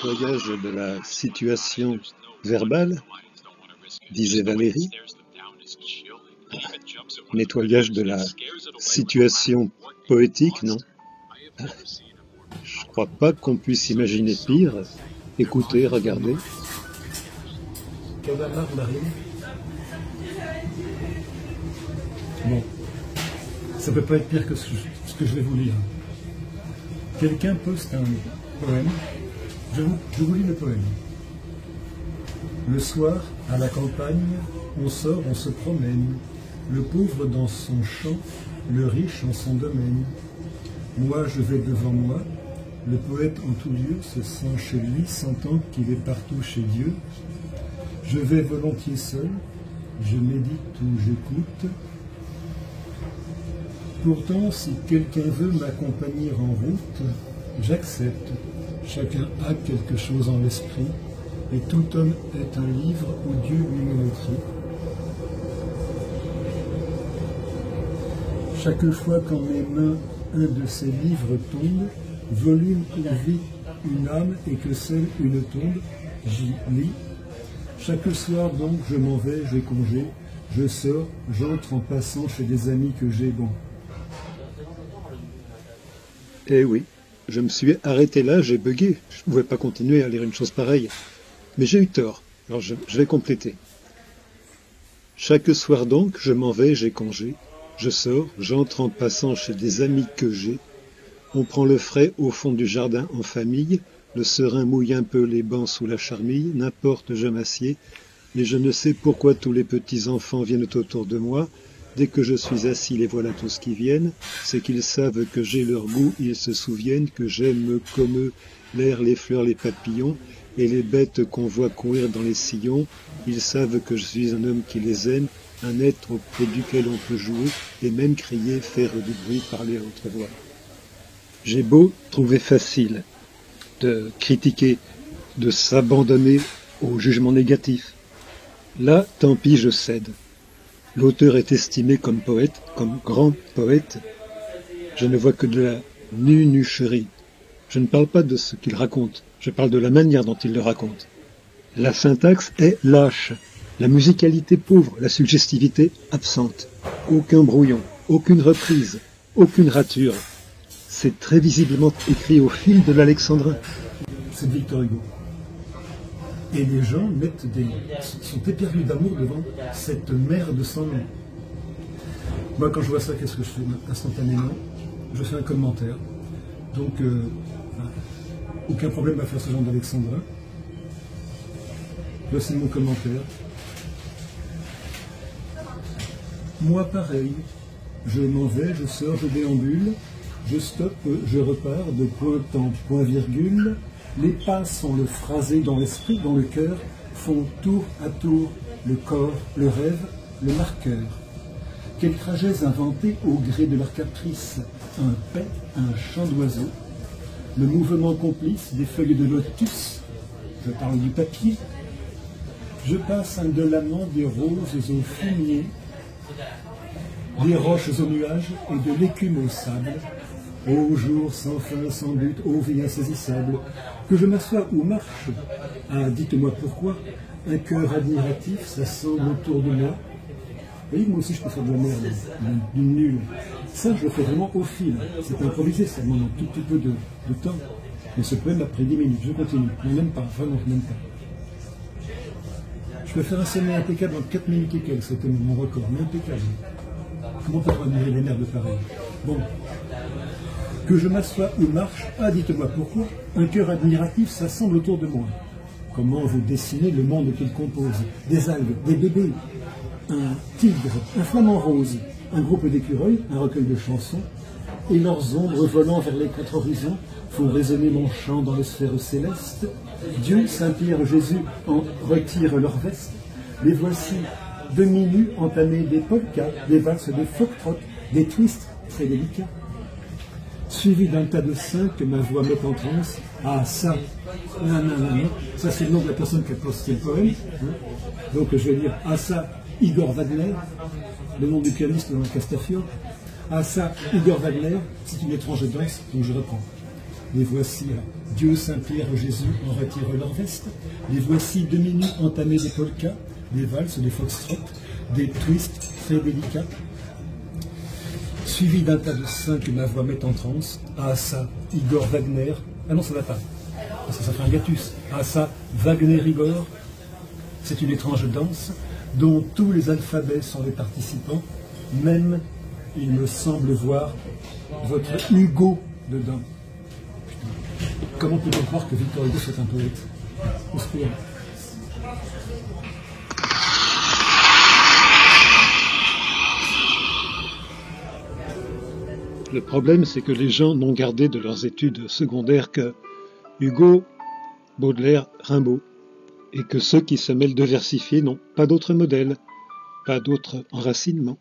nettoyage de la situation verbale, disait Valérie. Nettoyage de la situation poétique, non? Je crois pas qu'on puisse imaginer pire. Écoutez, regardez. Camarade Marine. Bon, ça peut pas être pire que ce que je vais vous lire. Quelqu'un poste un poème. Je vous lis le poème. Le soir, à la campagne, on sort, on se promène. Le pauvre dans son champ, le riche en son domaine. Moi, je vais devant moi. Le poète en tout lieu se sent chez lui, sentant qu'il est partout chez Dieu. Je vais volontiers seul, je médite ou j'écoute. Pourtant, si quelqu'un veut m'accompagner en route, j'accepte. Chacun a quelque chose en l'esprit, et tout homme est un livre où Dieu lui-même écrit. Chaque fois qu'en mes mains un de ces livres tombe, volume où vit une âme et que seule une tombe, j'y lis. Chaque soir donc je m'en vais, j'ai congé, je sors, j'entre en passant chez des amis que j'ai bon. Eh oui, je me suis arrêté là, j'ai bugué. Je ne pouvais pas continuer à lire une chose pareille. Mais j'ai eu tort, alors je vais compléter. Chaque soir donc, je m'en vais, j'ai congé. Je sors, j'entre en passant chez des amis que j'ai. On prend le frais au fond du jardin en famille. Le serein mouille un peu les bancs sous la charmille. N'importe, je m'assieds. Et je ne sais pourquoi tous les petits enfants viennent autour de moi. Dès que je suis assis, les voilà tous qui viennent. C'est qu'ils savent que j'ai leur goût, ils se souviennent que j'aime comme eux l'air, les fleurs, les papillons et les bêtes qu'on voit courir dans les sillons. Ils savent que je suis un homme qui les aime, un être auprès duquel on peut jouer et même crier, faire du bruit, parler à haute voix. J'ai beau trouver facile de critiquer, de s'abandonner au jugement négatif. Là, tant pis, je cède. L'auteur est estimé comme poète, comme grand poète. Je ne vois que de la nunucherie. Je ne parle pas de ce qu'il raconte, je parle de la manière dont il le raconte. La syntaxe est lâche, la musicalité pauvre, la suggestivité absente. Aucun brouillon, aucune reprise, aucune rature. C'est très visiblement écrit au fil de l'alexandrin. C'est Victor Hugo. Et les gens sont éperdus d'amour devant cette merde sans nom. Moi, quand je vois ça, qu'est-ce que je fais instantanément? Je fais un commentaire. Donc, aucun problème à faire ce genre d'alexandrin. Voici mon commentaire. Moi, pareil. Je m'en vais, je sors, je déambule. Je stoppe, je repars de point en point virgule. Les pas sont le phrasé dans l'esprit, dans le cœur, font tour à tour le corps, le rêve, le marqueur. Quels trajets inventés au gré de leur caprice, un paix, un chant d'oiseau, le mouvement complice des feuilles de lotus, je parle du papier, je passe indolemment des roses au fumier, des roches aux nuages et de l'écume au sable, ô jour sans fin, sans but, ô vie insaisissable, que je m'assois ou marche, ah, dites-moi pourquoi, un cœur admiratif s'assemble autour de moi. Vous voyez, moi aussi je peux faire de la merde, du nul. Ça, je le fais vraiment au fil. C'est improvisé, ça demande un tout petit peu de temps. Mais ce poème a pris 10 minutes, je continue. Non, même pas, vraiment, même pas. Je peux faire un sommet impeccable en 4 minutes et quelques, c'était mon record, mais impeccable. Comment peut-on admirer les merdes pareilles? Bon. Que je m'assoie ou marche, ah, dites-moi pourquoi, un cœur admiratif s'assemble autour de moi. Comment vous dessinez le monde qu'il compose? Des algues, des bébés, un tigre, un flamant rose, un groupe d'écureuils, un recueil de chansons, et leurs ombres volant vers les 4 horizons font résonner mon chant dans les sphères célestes. Dieu, Saint-Pierre, Jésus en retirent leurs vestes. Les voici demi-nus entamer des polkas, des valses de foxtrot, des twists très délicats. Suivi d'un tas de saints que ma voix met en transe. Ah, ça, non, ça c'est le nom de la personne qui a posté le poème. Donc je vais dire, ah ça, Igor Wagner, le nom du pianiste dans la Castafiore. Ah ça, Igor Wagner, c'est une étrange danse, donc je reprends. Les voici à Dieu, Saint-Pierre, Jésus en retirent leur veste. Les voici demi-nus entamer des polkas, des valses, des foxtrots, des twists très délicats. Suivi d'un tas de saints que ma voix met en transe. Ah ça, Igor Wagner. Ah non, ça va pas. Parce que ça fait un hiatus. Ah ça, Wagner Igor. C'est une étrange danse dont tous les alphabets sont les participants. Même, il me semble voir votre Hugo dedans. Putain. Comment peut-on croire que Victor Hugo soit un poète? Au secours. Le problème, c'est que les gens n'ont gardé de leurs études secondaires que Hugo, Baudelaire, Rimbaud, et que ceux qui se mêlent de versifier n'ont pas d'autre modèle, pas d'autre enracinement.